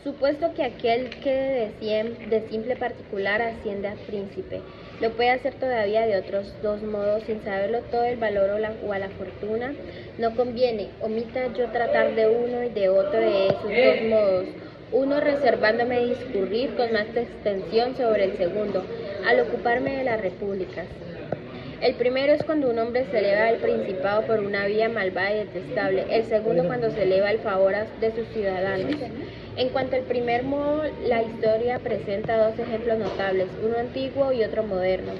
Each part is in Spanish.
Supuesto que aquel que de simple particular asciende a príncipe, lo puede hacer todavía de otros dos modos, sin saberlo todo el valor o a la fortuna, no conviene, omita yo tratar de uno y de otro de esos dos modos, uno reservándome discurrir con más extensión sobre el segundo, al ocuparme de las repúblicas. El primero es cuando un hombre se eleva al principado por una vía malvada y detestable, el segundo cuando se eleva al favor de sus ciudadanos. En cuanto al primer modo, la historia presenta dos ejemplos notables, uno antiguo y otro moderno.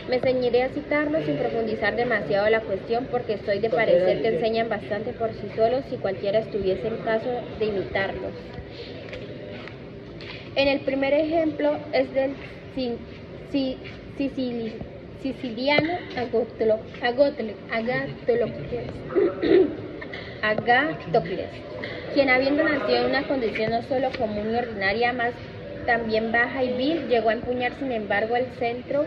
Me ceñiré a citarlos sin profundizar demasiado la cuestión, porque estoy de parecer que enseñan bastante por sí solos si cualquiera estuviese en caso de imitarlos. En el primer ejemplo es del siciliano Agatocles, quien habiendo nacido en una condición no solo común y ordinaria, más también baja y vil, llegó a empuñar sin embargo el cetro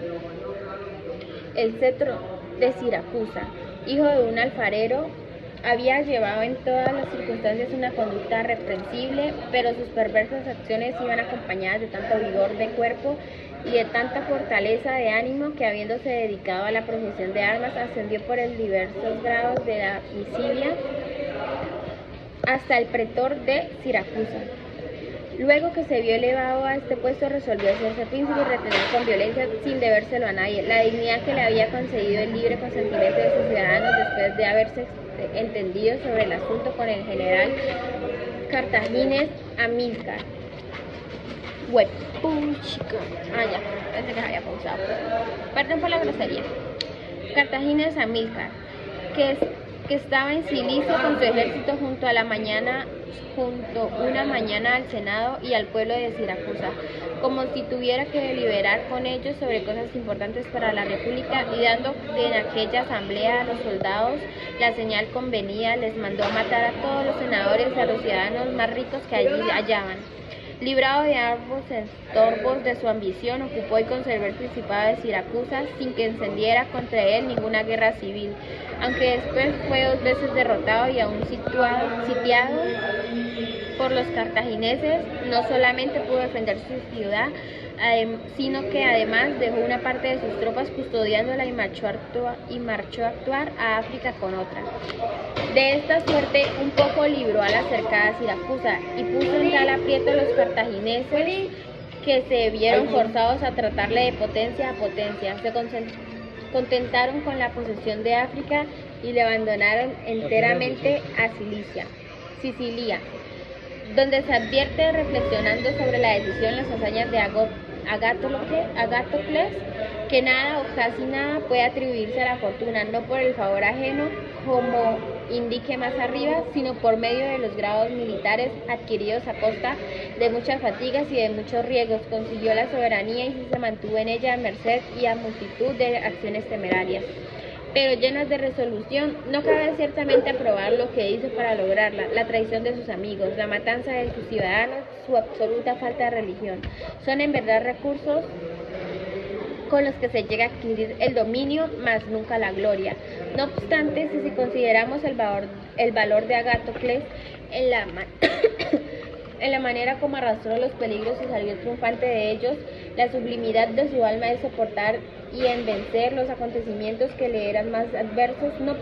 de Siracusa. Hijo de un alfarero, había llevado en todas las circunstancias una conducta reprensible, pero sus perversas acciones iban acompañadas de tanto vigor de cuerpo y de tanta fortaleza de ánimo que, habiéndose dedicado a la profesión de armas, ascendió por el diversos grados de la misilia hasta el pretor de Siracusa. Luego que se vio elevado a este puesto, resolvió hacerse príncipe y retener con violencia, sin debérselo a nadie, la dignidad que le había concedido el libre consentimiento de sus ciudadanos, después de haberse entendido sobre el asunto con el general cartaginés Amílcar. Ya, pensé que se había pausado. Perdón por la grosería. Cartaginés Amílcar, que estaba en Cilicia con su ejército junto una mañana al Senado y al pueblo de Siracusa, como si tuviera que deliberar con ellos sobre cosas importantes para la República, y dando en aquella asamblea a los soldados la señal convenida, les mandó matar a todos los senadores y a los ciudadanos más ricos que allí hallaban. Librado de ambos estorbos de su ambición, ocupó y conservó el principado de Siracusa sin que encendiera contra él ninguna guerra civil, aunque después fue 2 veces derrotado y aún sitiado por los cartagineses. No solamente pudo defender su ciudad, sino que además dejó una parte de sus tropas custodiándola y marchó a actuar a África con otra. De esta suerte un poco libró a la cercada Siracusa y puso en tal aprieto a los cartagineses que se vieron forzados a tratarle de potencia a potencia. Se contentaron con la posesión de África y le abandonaron enteramente a Sicilia, donde se advierte, reflexionando sobre la decisión, las hazañas de Agatocles, que nada o casi nada puede atribuirse a la fortuna, no por el favor ajeno, como indique más arriba, sino por medio de los grados militares adquiridos a costa de muchas fatigas y de muchos riesgos. Consiguió la soberanía y se mantuvo en ella a merced y a multitud de acciones temerarias, pero llenas de resolución. No cabe ciertamente aprobar lo que hizo para lograrla: la traición de sus amigos, la matanza de sus ciudadanos, su absoluta falta de religión. Son en verdad recursos con los que se llega a adquirir el dominio, mas nunca la gloria. No obstante, si consideramos el valor de Agatocles en la manera como arrastró los peligros y salió triunfante de ellos, la sublimidad de su alma de soportar y en vencer los acontecimientos que le eran más adversos, no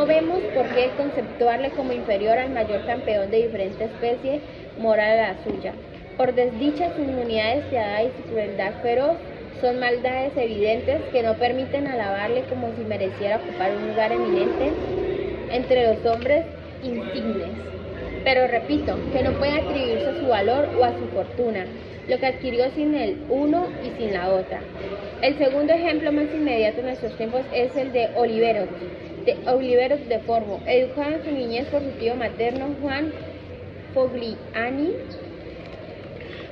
vemos por qué conceptuarle como inferior al mayor campeón de diferente especie moral a la suya. Por desdicha, su inmunidad despiadada y su crueldad feroz son maldades evidentes que no permiten alabarle como si mereciera ocupar un lugar eminente entre los hombres insignes. Pero repito, que no puede atribuirse a su valor o a su fortuna, lo que adquirió sin el uno y sin la otra. El segundo ejemplo más inmediato en nuestros tiempos es el de Oliveros de Formo, educado en su niñez por su tío materno Juan Fogliani.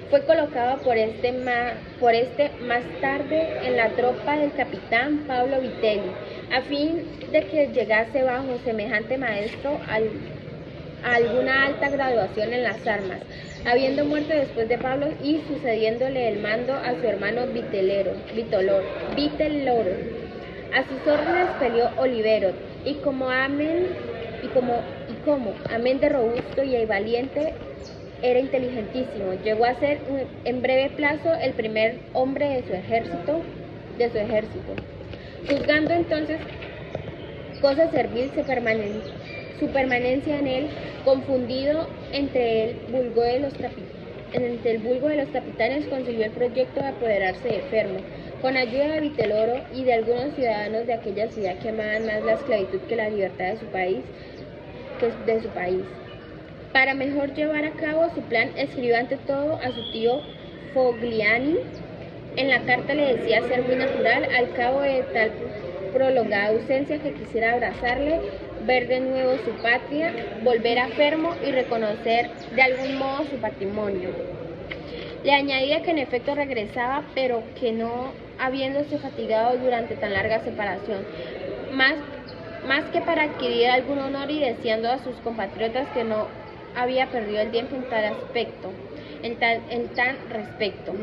Fue colocado por este más tarde en la tropa del capitán Pablo Vitelli, a fin de que llegase bajo semejante maestro a alguna alta graduación en las armas, habiendo muerto después de Pablo y sucediéndole el mando a su hermano Vitelloro. A sus órdenes peleó Olivero, y como amén de robusto y valiente, era inteligentísimo. Llegó a ser en breve plazo el primer hombre de su ejército. Juzgando entonces cosa servil su permanencia en él, confundido entre el vulgo de los capitanes, consiguió el proyecto de apoderarse de Fermo, con ayuda de Viteloro y de algunos ciudadanos de aquella ciudad que amaban más la esclavitud que la libertad de su país. Para mejor llevar a cabo su plan, escribió ante todo a su tío Fogliani. En la carta le decía ser muy natural, al cabo de tal prolongada ausencia, que quisiera abrazarle, ver de nuevo su patria, volver a Fermo y reconocer de algún modo su patrimonio. Le añadía que en efecto regresaba, pero que no habiéndose fatigado durante tan larga separación, más que para adquirir algún honor, y deseando a sus compatriotas que no había perdido el tiempo en tal respecto.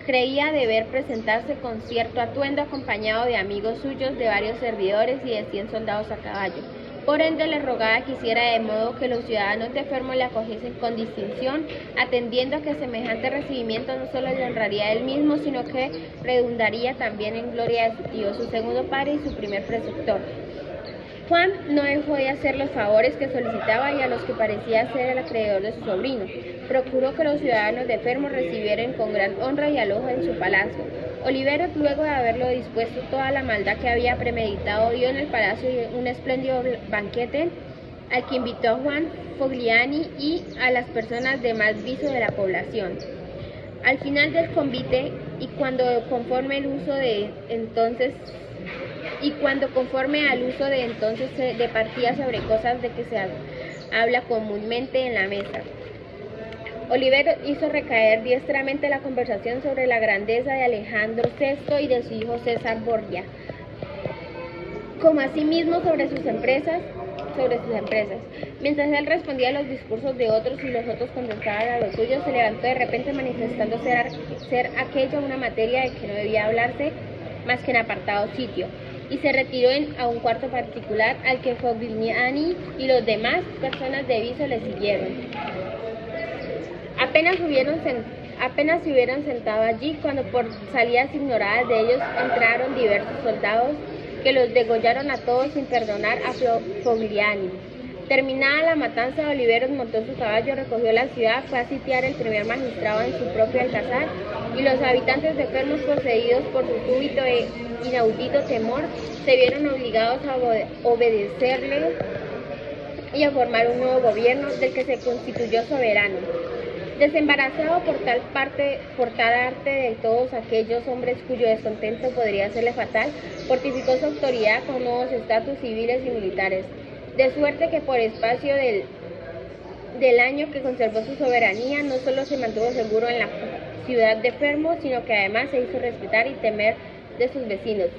Creía deber presentarse con cierto atuendo, acompañado de amigos suyos, de varios servidores y de 100 soldados a caballo. Por ende, le rogaba que hiciera de modo que los ciudadanos de Fermo le acogiesen con distinción, atendiendo a que semejante recibimiento no solo le honraría a él mismo, sino que redundaría también en gloria de su tío, su segundo padre y su primer preceptor. Juan no dejó de hacer los favores que solicitaba y a los que parecía ser el acreedor de su sobrino. Procuró que los ciudadanos de Fermo recibieran con gran honra y alojo en su palacio. Oliveros, luego de haberlo dispuesto toda la maldad que había premeditado, dio en el palacio un espléndido banquete, al que invitó a Juan Fogliani y a las personas de más viso de la población. Al final del convite, y cuando conforme al uso de entonces se departía sobre cosas de que se habla comúnmente en la mesa, Olivero hizo recaer diestramente la conversación sobre la grandeza de Alejandro VI y de su hijo César Borgia, como asimismo sobre sus empresas. Mientras él respondía a los discursos de otros y los otros contestaban a los suyos, se levantó de repente manifestando ser aquella una materia de que no debía hablarse más que en apartado sitio, y se retiró a un cuarto particular, al que Fogliani y los demás personas de viso le siguieron. Apenas se hubieron sentado allí, cuando por salidas ignoradas de ellos entraron diversos soldados, que los degollaron a todos sin perdonar a Fogliani. Terminada la matanza, Oliveros montó su caballo, recogió la ciudad, fue a sitiar el primer magistrado en su propio alcázar, y los habitantes de Fermo, poseídos por su súbito e inaudito temor, se vieron obligados a obedecerle y a formar un nuevo gobierno, del que se constituyó soberano. Desembarazado por tal arte de todos aquellos hombres cuyo descontento podría serle fatal, fortificó su autoridad con nuevos estatus civiles y militares, de suerte que por espacio del año que conservó su soberanía, no solo se mantuvo seguro en la ciudad de Fermo, sino que además se hizo respetar y temer de sus vecinos.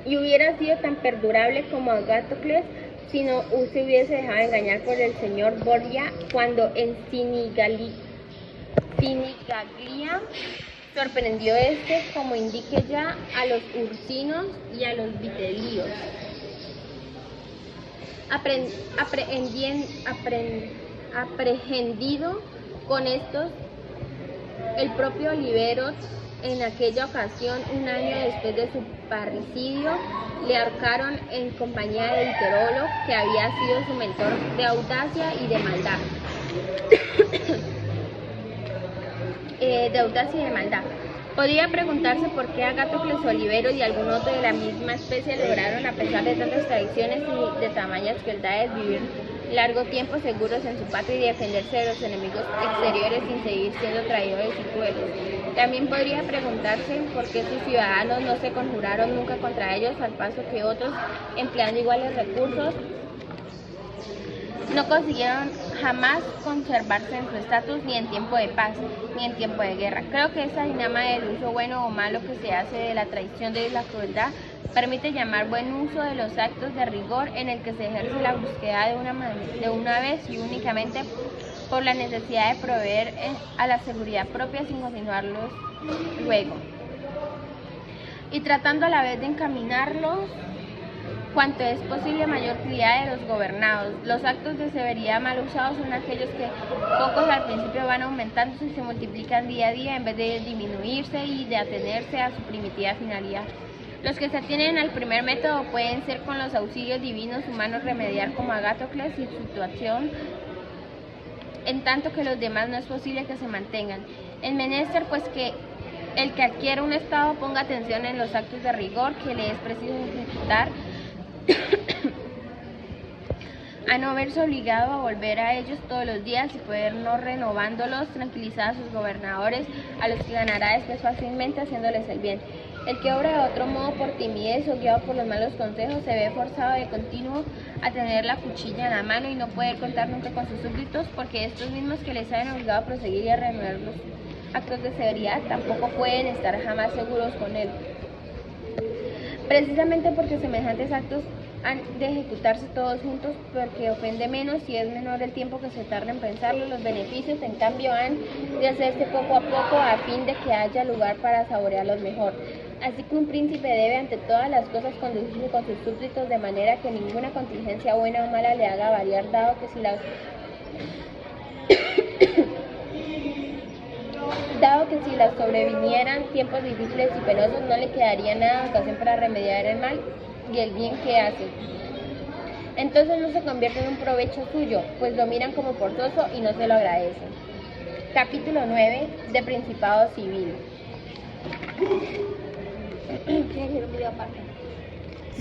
Y hubiera sido tan perdurable como Agatocles si no se hubiese dejado engañar por el señor Borgia, cuando en Sinigaglia sorprendió como indique ya, a los ursinos y a los vitelios. Aprehendido con estos, el propio Oliveros, en aquella ocasión, un año después de su parricidio, le ahorcaron en compañía de Viterolo, que había sido su mentor de audacia y de maldad. Podría preguntarse por qué Agatocles, Oliveros y algún otro de la misma especie lograron, a pesar de tantas tradiciones y de tamañas crueldades, vivir largo tiempo seguros en su patria y defenderse de los enemigos exteriores sin seguir siendo traidores y crueles. También podría preguntarse por qué sus ciudadanos no se conjuraron nunca contra ellos, al paso que otros, empleando iguales recursos, no consiguieron jamás conservarse en su estatus, ni en tiempo de paz, ni en tiempo de guerra. Creo que esa dinama del uso bueno o malo que se hace de la traición de la crueldad permite llamar buen uso de los actos de rigor, en el que se ejerce la búsqueda de una vez y únicamente por la necesidad de proveer a la seguridad propia sin continuarlos luego, y tratando a la vez de encaminarlos cuanto es posible mayor utilidad de los gobernados. Los actos de severidad mal usados son aquellos que pocos al principio van aumentándose y se multiplican día a día en vez de disminuirse y de atenerse a su primitiva finalidad. Los que se atienen al primer método pueden ser con los auxilios divinos humanos remediar como Agástocles y su situación, en tanto que los demás no es posible que se mantengan. Es menester pues que el que adquiera un estado ponga atención en los actos de rigor que le es preciso ejecutar, a no verse obligado a volver a ellos todos los días y poder no renovándolos, tranquilizar a sus gobernadores, a los que ganará después fácilmente haciéndoles el bien. El que obra de otro modo por timidez o guiado por los malos consejos se ve forzado de continuo a tener la cuchilla en la mano y no poder contar nunca con sus súbditos, porque estos mismos que les hayan obligado a proseguir y a renovar los actos de severidad tampoco pueden estar jamás seguros con él. Precisamente porque semejantes actos han de ejecutarse todos juntos, porque ofende menos y es menor el tiempo que se tarda en pensarlo. Los beneficios, en cambio, han de hacerse poco a poco a fin de que haya lugar para saborearlos mejor. Así que un príncipe debe ante todas las cosas conducirse con sus súbditos de manera que ninguna contingencia buena o mala le haga variar, dado que si las sobrevinieran tiempos difíciles y penosos, no le quedaría nada de ocasión para remediar el mal y el bien que hace. Entonces no se convierte en un provecho suyo, pues lo miran como forzoso y no se lo agradecen. Capítulo 9 de Principado Civil.